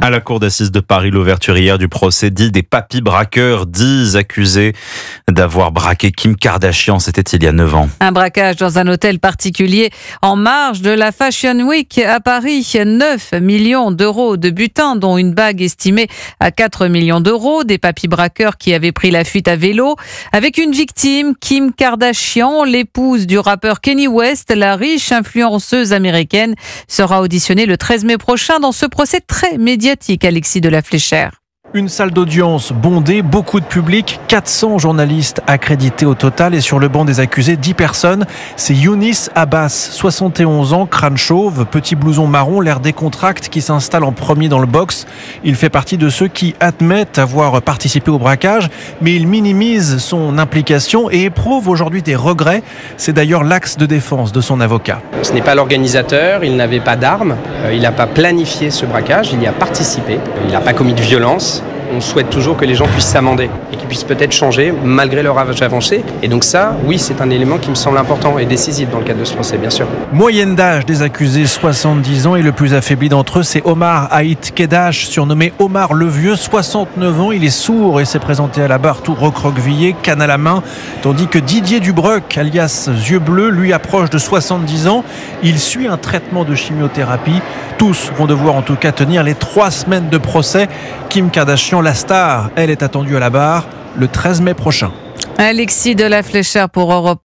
À la cour d'assises de Paris, l'ouverture hier du procès dit des papis braqueurs, 10 accusés d'avoir braqué Kim Kardashian. C'était il y a 9 ans. Un braquage dans un hôtel particulier en marge de la Fashion Week à Paris. 9 millions d'euros de butin, dont une bague estimée à 4 millions d'euros. Des papis braqueurs qui avaient pris la fuite à vélo. Avec une victime, Kim Kardashian, l'épouse du rappeur Kanye West. La riche influenceuse américaine sera auditionnée le 13 mai prochain dans ce procès très médiatique. Alexis de la Fléchère. Une salle d'audience bondée, beaucoup de public, 400 journalistes accrédités au total et sur le banc des accusés, 10 personnes. C'est Younis Abbas, 71 ans, crâne chauve, petit blouson marron, l'air décontracté qui s'installe en premier dans le box. Il fait partie de ceux qui admettent avoir participé au braquage, mais il minimise son implication et éprouve aujourd'hui des regrets. C'est d'ailleurs l'axe de défense de son avocat. Ce n'est pas l'organisateur, il n'avait pas d'armes, il n'a pas planifié ce braquage, il y a participé, il n'a pas commis de violence. On souhaite toujours que les gens puissent s'amender et qu'ils puissent peut-être changer malgré leur âge avancé. Et donc ça, oui, c'est un élément qui me semble important et décisif dans le cadre de ce procès, bien sûr. Moyenne d'âge des accusés, 70 ans, et le plus affaibli d'entre eux, c'est Omar Haït Kedash, surnommé Omar le Vieux, 69 ans. Il est sourd et s'est présenté à la barre tout recroquevillé, canne à la main, tandis que Didier Dubreuc, alias Yeux Bleus, lui approche de 70 ans. Il suit un traitement de chimiothérapie. Tous vont devoir en tout cas tenir les 3 semaines de procès. Kim Kardashian, la star, elle est attendue à la barre le 13 mai prochain. Alexis de la Fléchère pour Europe.